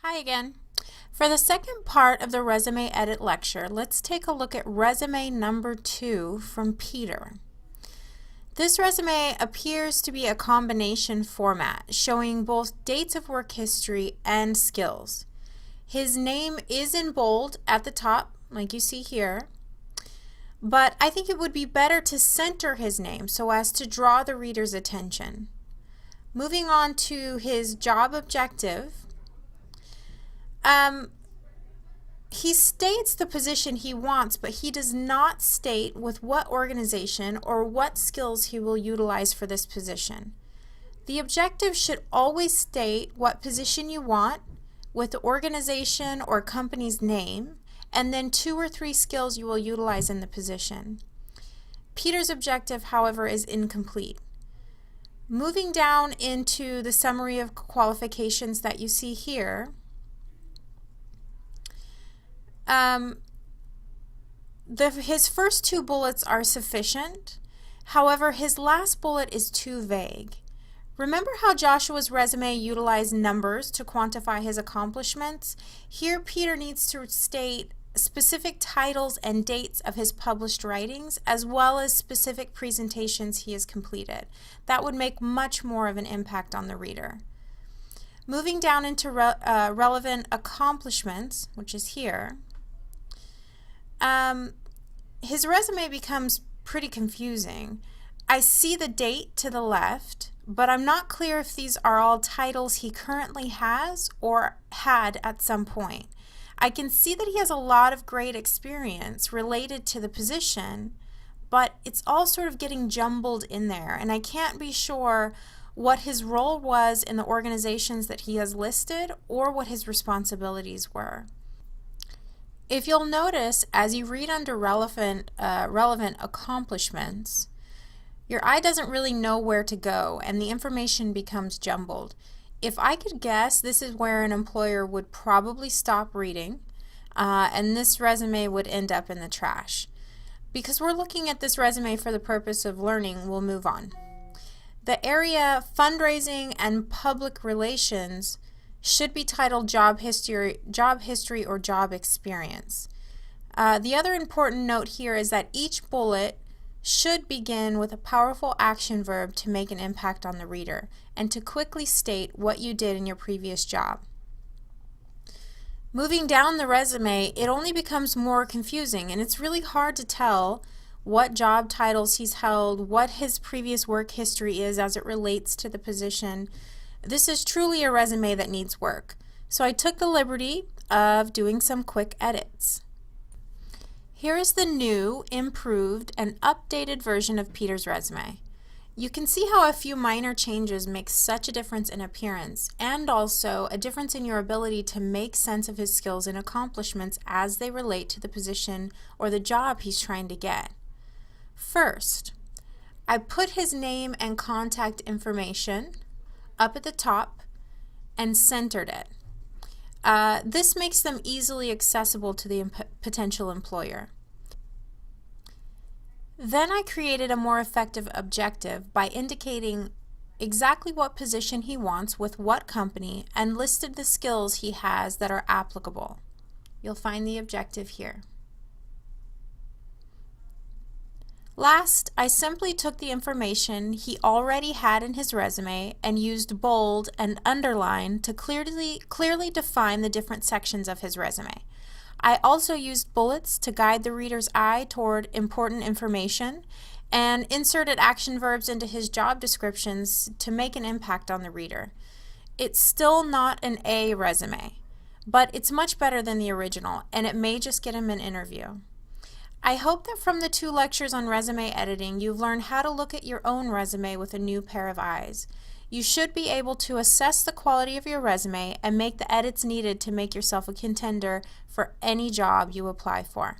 Hi again. For the second part of the resume edit lecture, let's take a look at resume number 2 from Peter. This resume appears to be a combination format showing both dates of work history and skills. His name is in bold at the top, like you see here, but I think it would be better to center his name so as to draw the reader's attention. Moving on to his job objective, he states the position he wants, but he does not state with what organization or what skills he will utilize for this position. The objective should always state what position you want with the organization or company's name, and then 2 or 3 skills you will utilize in the position. Peter's objective, however, is incomplete. Moving down into the summary of qualifications that you see here, his first 2 bullets are sufficient. However, his last bullet is too vague. Remember how Joshua's resume utilized numbers to quantify his accomplishments? Here, Peter needs to state specific titles and dates of his published writings, as well as specific presentations he has completed. That would make much more of an impact on the reader. Moving down into relevant accomplishments, which is here, his resume becomes pretty confusing. I see the date to the left, but I'm not clear if these are all titles he currently has or had at some point. I can see that he has a lot of great experience related to the position, but it's all sort of getting jumbled in there, and I can't be sure what his role was in the organizations that he has listed or what his responsibilities were. If you'll notice, as you read under relevant accomplishments, your eye doesn't really know where to go and the information becomes jumbled. If I could guess, this is where an employer would probably stop reading and this resume would end up in the trash. Because we're looking at this resume for the purpose of learning, we'll move on. The area fundraising and public relations should be titled job history or job experience. The other important note here is that each bullet should begin with a powerful action verb to make an impact on the reader and to quickly state what you did in your previous job. Moving down the resume, it only becomes more confusing, and it's really hard to tell what job titles he's held, what his previous work history is as it relates to the position. This is truly a resume that needs work. So I took the liberty of doing some quick edits. Here is the new, improved, and updated version of Peter's resume. You can see how a few minor changes make such a difference in appearance, and also a difference in your ability to make sense of his skills and accomplishments as they relate to the position or the job he's trying to get. First, I put his name and contact information up at the top and centered it. This makes them easily accessible to the potential employer. Then I created a more effective objective by indicating exactly what position he wants with what company and listed the skills he has that are applicable. You'll find the objective here. Last, I simply took the information he already had in his resume and used bold and underline to clearly define the different sections of his resume. I also used bullets to guide the reader's eye toward important information and inserted action verbs into his job descriptions to make an impact on the reader. It's still not an A resume, but it's much better than the original, and it may just get him an interview. I hope that from the 2 lectures on resume editing, you've learned how to look at your own resume with a new pair of eyes. You should be able to assess the quality of your resume and make the edits needed to make yourself a contender for any job you apply for.